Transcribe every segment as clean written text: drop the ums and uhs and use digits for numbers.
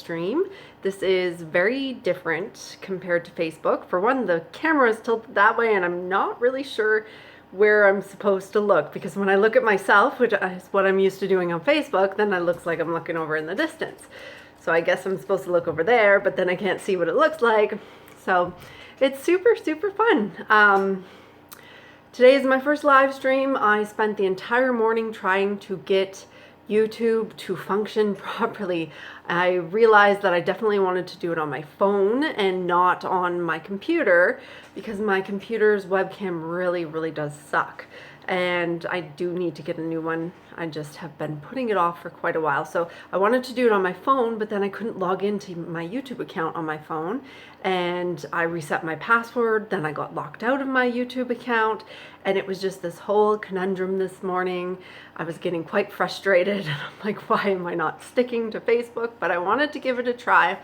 stream. This is very different compared to Facebook. For one, the camera is tilted that way and I'm not really sure where I'm supposed to look, because when I look at myself, which is what I'm used to doing on Facebook, then it looks like I'm looking over in the distance. So I guess I'm supposed to look over there, but then I can't see what it looks like. So it's super, super fun. Today is my first live stream. I spent the entire morning trying to get YouTube to function properly. I realized that I definitely wanted to do it on my phone and not on my computer, because my computer's webcam really does suck. And I do need to get a new one. I just have been putting it off for quite a while. So I wanted to do it on my phone, but then I couldn't log into my YouTube account on my phone. And I reset my password, then I got locked out of my YouTube account. And it was just this whole conundrum this morning. I was getting quite frustrated. I'm like, why am I not sticking to Facebook? But I wanted to give it a try.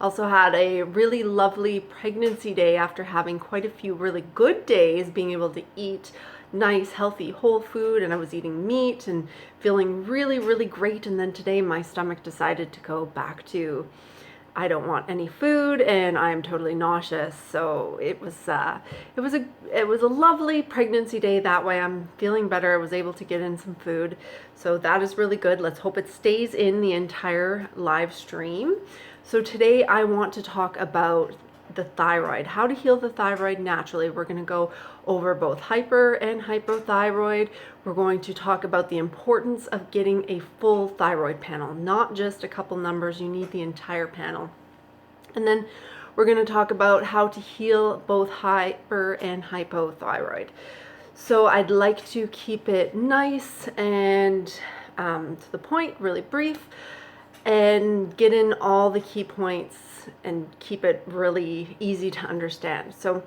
Also had a really lovely pregnancy day after having quite a few really good days, being able to eat nice, healthy, whole food, and I was eating meat and feeling really great. And then today my stomach decided to go back to, I don't want any food and I'm totally nauseous. So it was a lovely pregnancy day that way. I'm feeling better. I was able to get in some food. So that is really good. Let's hope it stays in the entire live stream. So today I want to talk about the thyroid, how to heal the thyroid naturally. We're going to go over both hyper and hypothyroid. We're going to talk about the importance of getting a full thyroid panel, not just a couple numbers. You need the entire panel. And then we're going to talk about how to heal both hyper and hypothyroid. So I'd like to keep it nice and to the point, really brief, and get in all the key points and keep it really easy to understand. So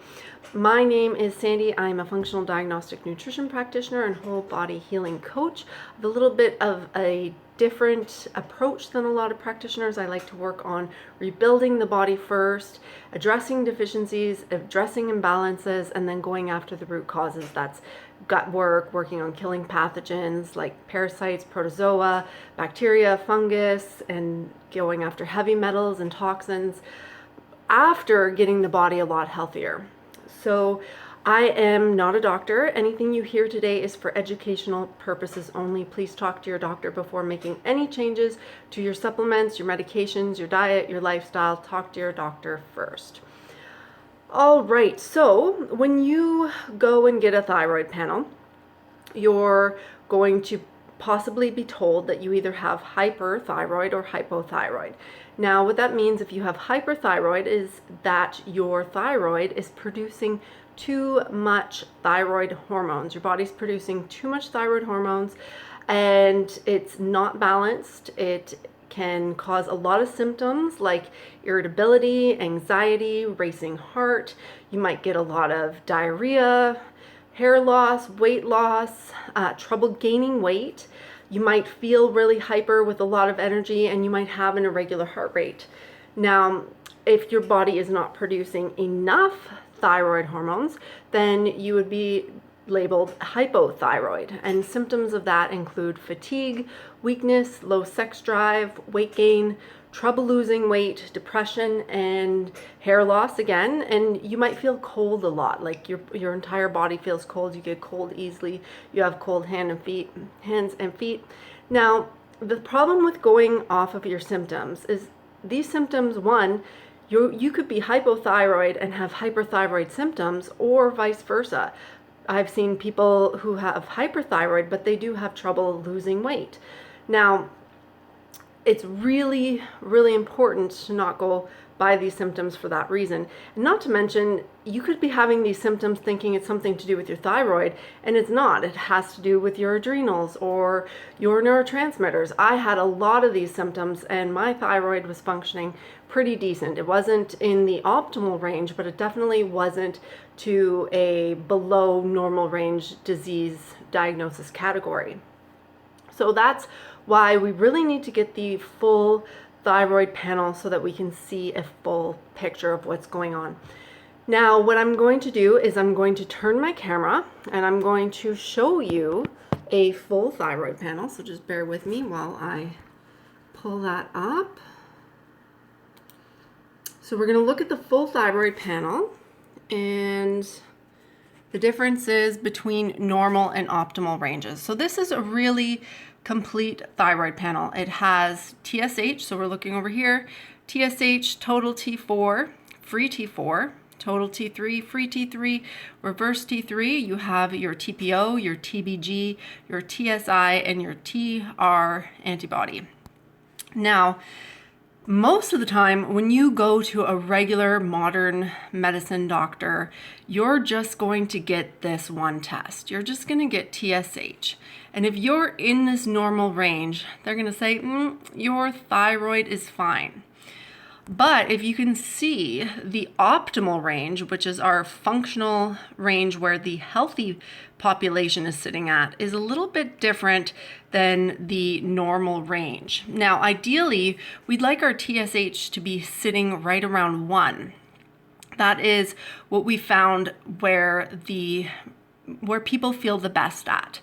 my name is Sandy. I'm a functional diagnostic nutrition practitioner and whole body healing coach. I have a little bit of a different approach than a lot of practitioners. I like to work on rebuilding the body first, addressing deficiencies, addressing imbalances, and then going after the root causes. That's gut work, working on killing pathogens like parasites, protozoa, bacteria, fungus, and going after heavy metals and toxins after getting the body a lot healthier. So I am not a doctor. Anything you hear today is for educational purposes only. Please talk to your doctor before making any changes to your supplements, your medications, your diet, your lifestyle. Talk to your doctor first. All right, so when you go and get a thyroid panel, you're going to possibly be told that you either have hyperthyroid or hypothyroid. Now, what that means if you have hyperthyroid is that your thyroid is producing too much thyroid hormones. Your body's producing too much thyroid hormones and it's not balanced. It can cause a lot of symptoms like irritability, anxiety, racing heart. You might get a lot of diarrhea, hair loss, weight loss, trouble gaining weight. You might feel really hyper with a lot of energy, and you might have an irregular heart rate. Now, if your body is not producing enough thyroid hormones, then you would be labeled hypothyroid, and symptoms of that include fatigue, weakness, low sex drive, weight gain, trouble losing weight, depression, and hair loss again. And you might feel cold a lot, like your entire body feels cold. You get cold easily. You have cold hands and feet. Now, the problem with going off of your symptoms is these symptoms, one, you could be hypothyroid and have hyperthyroid symptoms, or vice versa. I've seen people who have hyperthyroid, but they do have trouble losing weight. Now, it's really important to not go by these symptoms for that reason. And not to mention, you could be having these symptoms thinking it's something to do with your thyroid, and it's not. It has to do with your adrenals or your neurotransmitters. I had a lot of these symptoms and my thyroid was functioning pretty decent. It wasn't in the optimal range, but it definitely wasn't to a below normal range disease diagnosis category. So that's why we really need to get the full thyroid panel so that we can see a full picture of what's going on. Now, what I'm going to do is I'm going to turn my camera and I'm going to show you a full thyroid panel. So just bear with me while I pull that up. So we're going to look at the full thyroid panel and the differences between normal and optimal ranges. So this is a really complete thyroid panel. It has TSH, so we're looking over here, TSH, total T4, free T4, total T3, free T3, reverse T3. You have your TPO, your TBG, your TSI, and your TR antibody. Now, most of the time, when you go to a regular modern medicine doctor, you're just going to get this one test. You're just going to get TSH. And if you're in this normal range, they're going to say, your thyroid is fine. But if you can see the optimal range, which is our functional range where the healthy population is sitting at, is a little bit different than the normal range. Now, ideally, we'd like our TSH to be sitting right around 1. That is what we found where people feel the best at.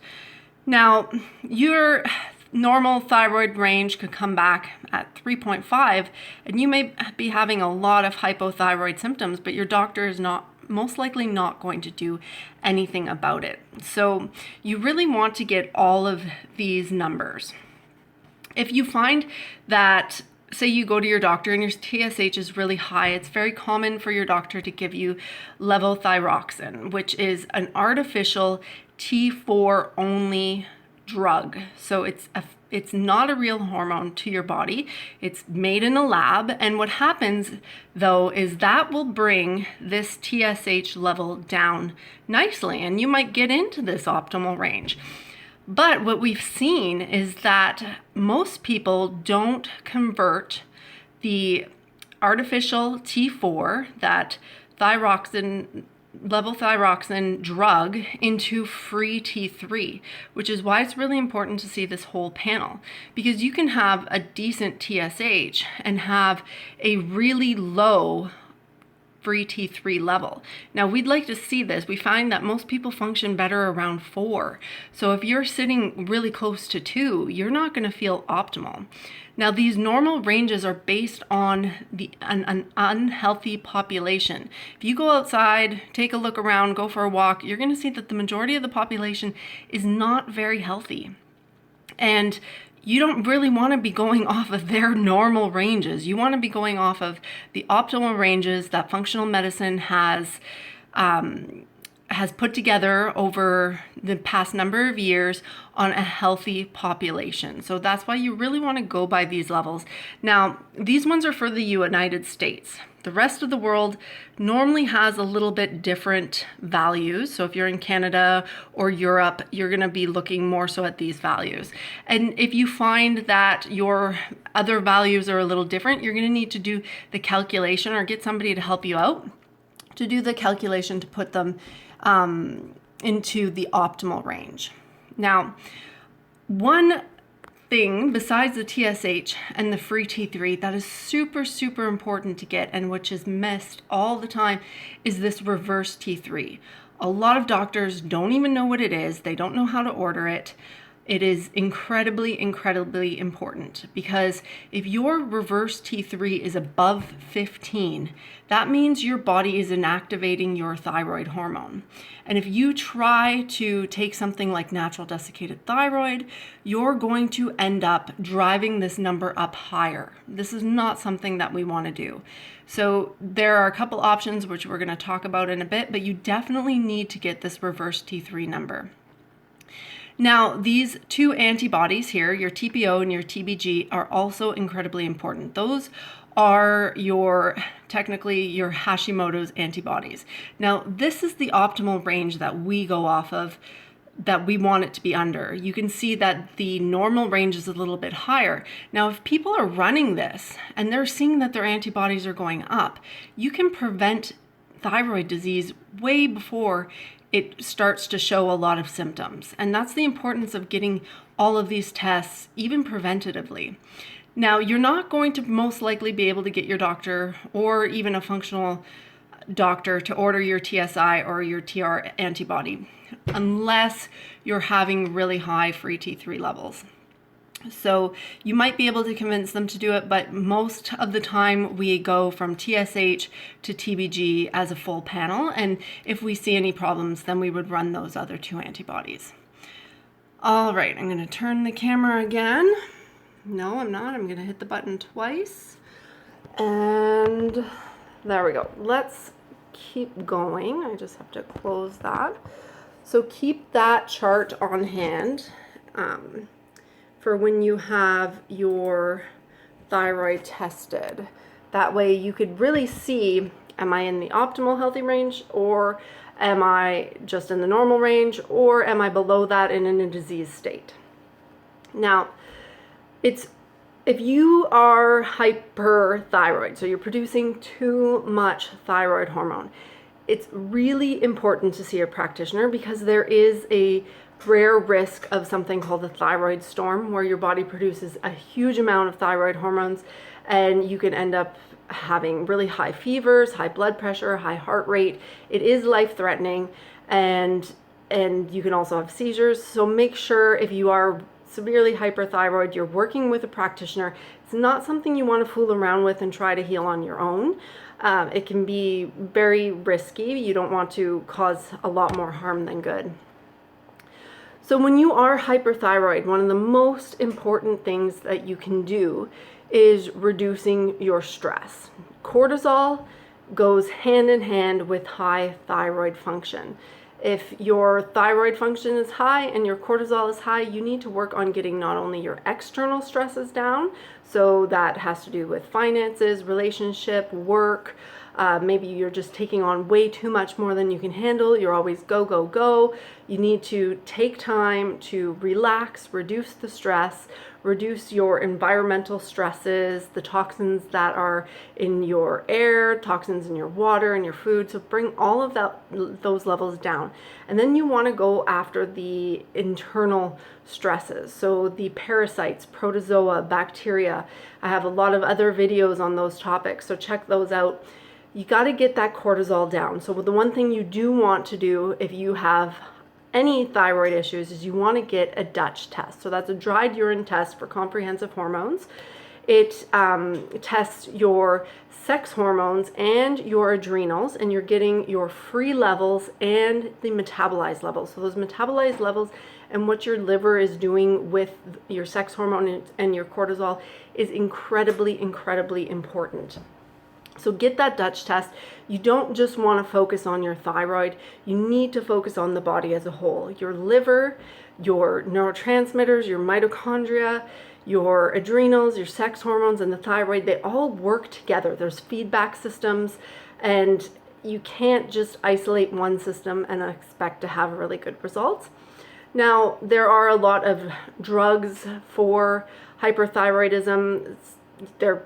Now, your normal thyroid range could come back at 3.5, and you may be having a lot of hypothyroid symptoms, but your doctor is most likely not going to do anything about it. So you really want to get all of these numbers. If you find that, say you go to your doctor and your TSH is really high, it's very common for your doctor to give you levothyroxine, which is an artificial T4 only drug. So it's not a real hormone to your body. It's made in a lab. And what happens though is that will bring this TSH level down nicely, and you might get into this optimal range. But what we've seen is that most people don't convert the artificial T4, that levothyroxine drug, into free T3, which is why it's really important to see this whole panel, because you can have a decent TSH and have a really low free T3 level. Now, we'd like to see this. We find that most people function better around 4. So if you're sitting really close to 2, you're not going to feel optimal. Now, these normal ranges are based on an unhealthy population. If you go outside, take a look around, go for a walk, you're going to see that the majority of the population is not very healthy. And you don't really want to be going off of their normal ranges. You want to be going off of the optimal ranges that functional medicine has put together over the past number of years on a healthy population. So that's why you really want to go by these levels. Now, these ones are for the United States. The rest of the world normally has a little bit different values. So if you're in Canada or Europe, you're going to be looking more so at these values. And if you find that your other values are a little different, you're going to need to do the calculation or get somebody to help you out to do the calculation to put them into the optimal range. Now, one thing besides the TSH and the free T3 that is super, super important to get, and which is missed all the time, is this reverse T3. A lot of doctors don't even know what it is. They don't know how to order it. It is incredibly, incredibly important, because if your reverse T3 is above 15, that means your body is inactivating your thyroid hormone. And if you try to take something like natural desiccated thyroid, you're going to end up driving this number up higher. This is not something that we want to do. So there are a couple options which we're going to talk about in a bit, but you definitely need to get this reverse T3 number. Now, these two antibodies here, your TPO and your TBG, are also incredibly important. Those are technically your Hashimoto's antibodies. Now, this is the optimal range that we go off of, that we want it to be under. You can see that the normal range is a little bit higher. Now, if people are running this and they're seeing that their antibodies are going up, you can prevent thyroid disease way before it starts to show a lot of symptoms. And that's the importance of getting all of these tests, even preventatively. Now, you're not going to most likely be able to get your doctor or even a functional doctor to order your TSI or your TR antibody unless you're having really high free T3 levels. So you might be able to convince them to do it, but most of the time we go from TSH to TBG as a full panel. And if we see any problems, then we would run those other 2 antibodies. All right, I'm going to turn the camera again. No, I'm not. I'm going to hit the button twice. And there we go. Let's keep going. I just have to close that. So keep that chart on hand for when you have your thyroid tested. That way you could really see, am I in the optimal healthy range, or am I just in the normal range, or am I below that and in a disease state? Now, if you are hyperthyroid, so you're producing too much thyroid hormone, it's really important to see a practitioner, because there is a rare risk of something called the thyroid storm, where your body produces a huge amount of thyroid hormones and you can end up having really high fevers, high blood pressure, high heart rate. It is life-threatening, and you can also have seizures. So make sure, if you are severely hyperthyroid, you're working with a practitioner. It's not something you want to fool around with and try to heal on your own. It can be very risky. You don't want to cause a lot more harm than good. So when you are hyperthyroid, one of the most important things that you can do is reducing your stress. Cortisol goes hand in hand with high thyroid function. If your thyroid function is high and your cortisol is high, you need to work on getting not only your external stresses down, so that has to do with finances, relationship, work. Maybe you're just taking on way too much more than you can handle. You're always go, go, go. You need to take time to relax, reduce the stress, reduce your environmental stresses, the toxins that are in your air, toxins in your water and your food. So bring all of those levels down. And then you want to go after the internal stresses. So the parasites, protozoa, bacteria. I have a lot of other videos on those topics, so check those out. You got to get that cortisol down. So the one thing you do want to do if you have any thyroid issues is you want to get a Dutch test. So that's a dried urine test for comprehensive hormones. It tests your sex hormones and your adrenals, and you're getting your free levels and the metabolized levels. So those metabolized levels and what your liver is doing with your sex hormone and your cortisol is incredibly, incredibly important. So get that Dutch test. You don't just want to focus on your thyroid. You need to focus on the body as a whole. Your liver, your neurotransmitters, your mitochondria, your adrenals, your sex hormones, and the thyroid, they all work together. There's feedback systems, and you can't just isolate one system and expect to have really good results. Now, there are a lot of drugs for hyperthyroidism. They're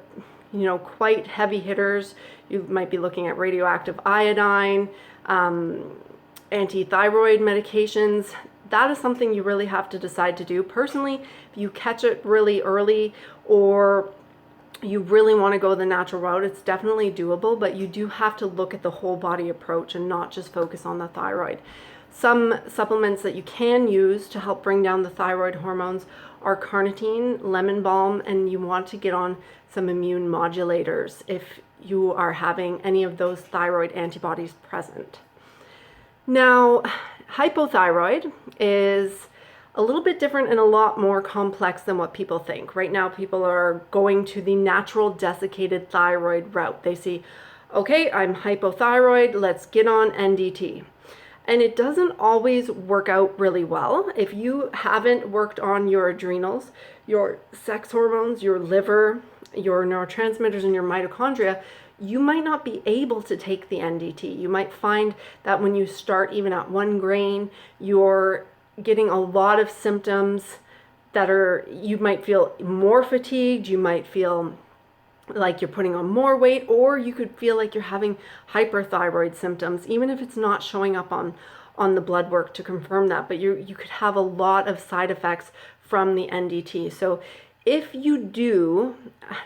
quite heavy hitters. You might be looking at radioactive iodine, anti-thyroid medications. That is something you really have to decide to do. Personally, if you catch it really early, or you really want to go the natural route, it's definitely doable, but you do have to look at the whole body approach and not just focus on the thyroid. Some supplements that you can use to help bring down the thyroid hormones are carnitine, lemon balm, and you want to get on some immune modulators if you are having any of those thyroid antibodies present. Now, hypothyroid is a little bit different and a lot more complex than what people think. Right now, people are going to the natural desiccated thyroid route. They see, okay, I'm hypothyroid, let's get on NDT. And it doesn't always work out really well. If you haven't worked on your adrenals, your sex hormones, your liver, your neurotransmitters, and your mitochondria, you might not be able to take the NDT. You might find that when you start even at 1 grain, you're getting a lot of symptoms that you might feel more fatigued, you might feel like you're putting on more weight, or you could feel like you're having hyperthyroid symptoms, even if it's not showing up on the blood work to confirm that. But you could have a lot of side effects from the NDT. So If you do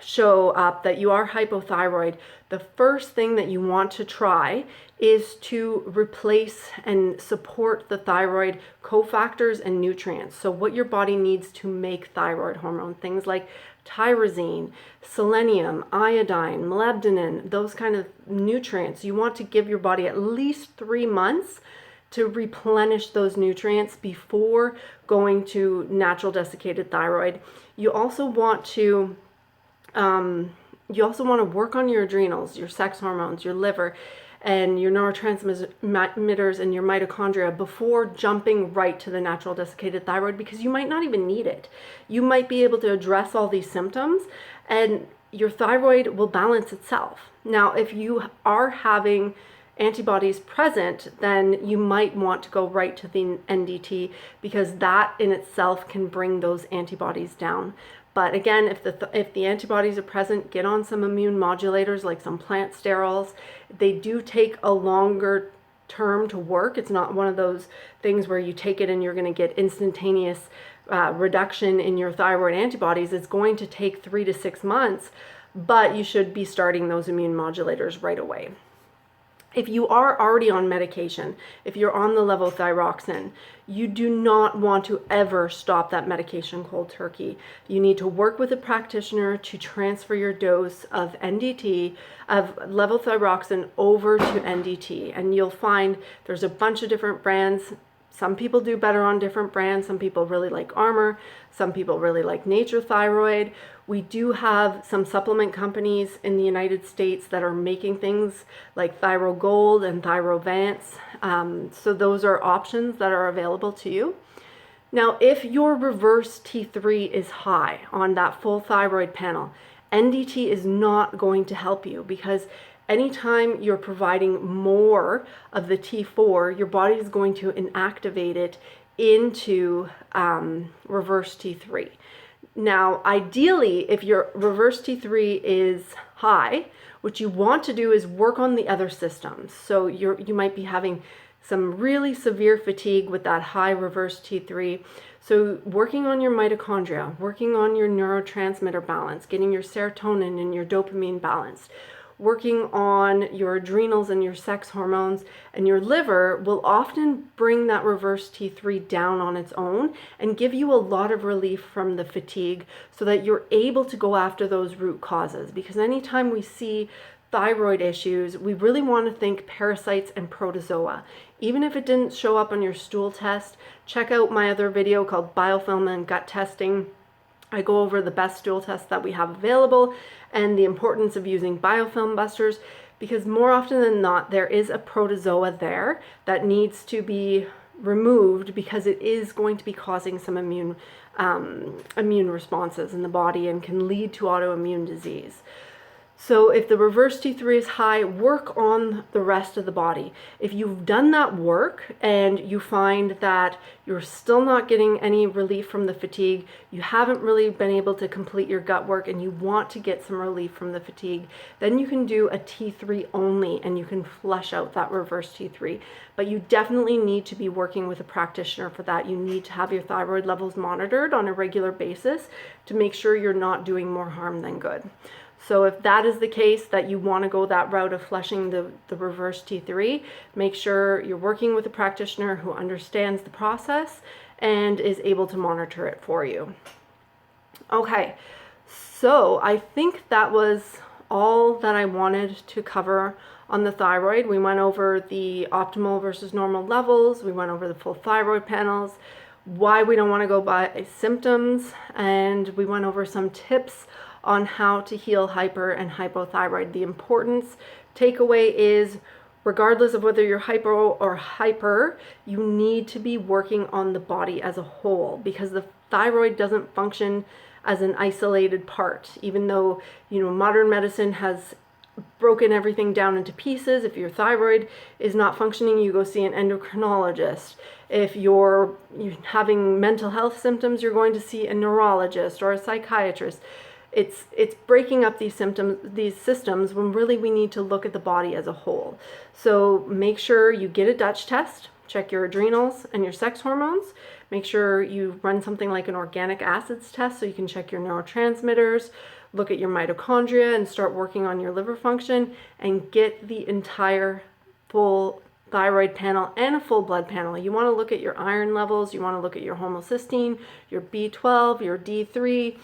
show up that you are hypothyroid, the first thing that you want to try is to replace and support the thyroid cofactors and nutrients. So what your body needs to make thyroid hormone, things like tyrosine, selenium, iodine, molybdenum, those kind of nutrients. You want to give your body at least 3 months to replenish those nutrients before going to natural desiccated thyroid. You also want to work on your adrenals, your sex hormones, your liver, and your neurotransmitters and your mitochondria before jumping right to the natural desiccated thyroid, because you might not even need it. You might be able to address all these symptoms and your thyroid will balance itself. Now, if you are having antibodies present, then you might want to go right to the NDT, because that in itself can bring those antibodies down. But again, if the antibodies are present, get on some immune modulators like some plant sterols. They do take a longer term to work. It's not one of those things where you take it and you're going to get instantaneous reduction in your thyroid antibodies. It's going to take 3 to 6 months, but you should be starting those immune modulators right away. If you are already on medication, if you're on the levothyroxine, you do not want to ever stop that medication cold turkey. You need to work with a practitioner to transfer your dose of NDT, of levothyroxine, over to NDT. And you'll find there's a bunch of different brands. Some people do better on different brands. Some people really like Armour. Some people really like Nature Thyroid. We do have some supplement companies in the United States that are making things like Thyro Gold and Thyrovance. So those are options that are available to you. Now, if your reverse T3 is high on that full thyroid panel, NDT is not going to help you, because anytime you're providing more of the T4, your body is going to inactivate it into reverse T3. Now, ideally, if your reverse T3 is high, what you want to do is work on the other systems. So you might be having some really severe fatigue with that high reverse T3. So working on your mitochondria, working on your neurotransmitter balance, getting your serotonin and your dopamine balanced, working on your adrenals and your sex hormones and your liver will often bring that reverse T3 down on its own and give you a lot of relief from the fatigue, so that you're able to go after those root causes. Because anytime we see thyroid issues, we really want to think parasites and protozoa. Even if it didn't show up on your stool test, check out my other video called Biofilm and Gut Testing. I go over the best stool tests that we have available and the importance of using biofilm busters, because more often than not, there is a protozoa there that needs to be removed, because it is going to be causing some immune responses in the body and can lead to autoimmune disease. So if the reverse T3 is high, work on the rest of the body. If you've done that work and you find that you're still not getting any relief from the fatigue, you haven't really been able to complete your gut work, and you want to get some relief from the fatigue, then you can do a T3 only and you can flush out that reverse T3. But you definitely need to be working with a practitioner for that. You need to have your thyroid levels monitored on a regular basis to make sure you're not doing more harm than good. So if that is the case, that you want to go that route of flushing the reverse T3, make sure you're working with a practitioner who understands the process and is able to monitor it for you. Okay, so I think that was all that I wanted to cover on the thyroid. We went over the optimal versus normal levels. We went over the full thyroid panels, why we don't want to go by symptoms, and we went over some tips on how to heal hyper and hypothyroid. The importance takeaway is, regardless of whether you're hypo or hyper, you need to be working on the body as a whole, because the thyroid doesn't function as an isolated part. Even though, modern medicine has broken everything down into pieces. If your thyroid is not functioning, you go see an endocrinologist. If you're having mental health symptoms, you're going to see a neurologist or a psychiatrist. It's breaking up these systems, when really we need to look at the body as a whole. So make sure you get a Dutch test, check your adrenals and your sex hormones. Make sure you run something like an organic acids test so you can check your neurotransmitters, look at your mitochondria, and start working on your liver function and get the entire full thyroid panel and a full blood panel. You want to look at your iron levels, you want to look at your homocysteine, your B12, your D3,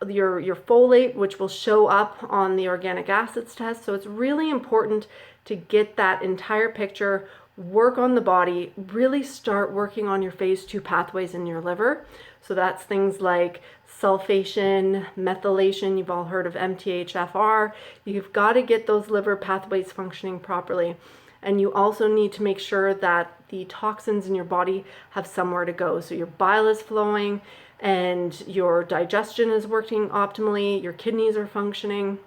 your folate, which will show up on the organic acids test. So it's really important to get that entire picture, work on the body, really start working on your phase 2 pathways in your liver. So that's things like sulfation, methylation, you've all heard of MTHFR. You've got to get those liver pathways functioning properly. And you also need to make sure that the toxins in your body have somewhere to go. So your bile is flowing and your digestion is working optimally, your kidneys are functioning.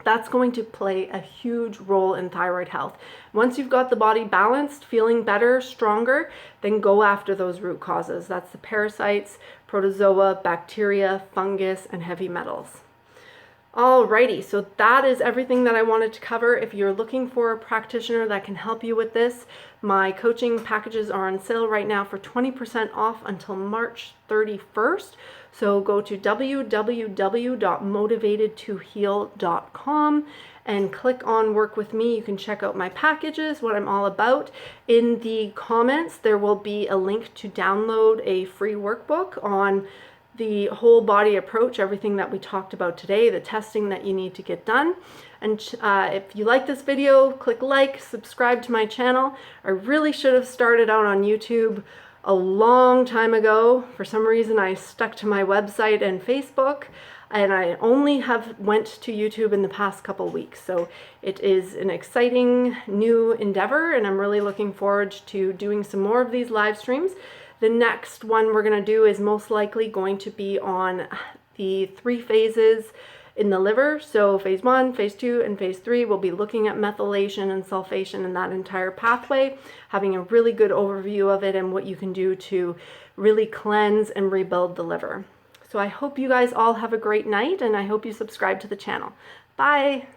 That's going to play a huge role in thyroid health. Once you've got the body balanced, feeling better, stronger, then go after those root causes. That's the parasites, protozoa, bacteria, fungus, and heavy metals. Alrighty, so that is everything that I wanted to cover. If you're looking for a practitioner that can help you with this, my coaching packages are on sale right now for 20% off until March 31st. So go to www.motivatedtoheal.com and click on Work With Me. You can check out my packages, what I'm all about. In the comments, there will be a link to download a free workbook on the whole body approach, everything that we talked about today, the testing that you need to get done. And if you like this video, click like, subscribe to my channel. I really should have started out on YouTube a long time ago. For some reason, I stuck to my website and Facebook, and I only have went to YouTube in the past couple weeks. So it is an exciting new endeavor, and I'm really looking forward to doing some more of these live streams. The next one we're going to do is most likely going to be on the 3 phases in the liver. So phase 1, phase 2, and phase 3, we'll be looking at methylation and sulfation and that entire pathway, having a really good overview of it and what you can do to really cleanse and rebuild the liver. So I hope you guys all have a great night, and I hope you subscribe to the channel. Bye!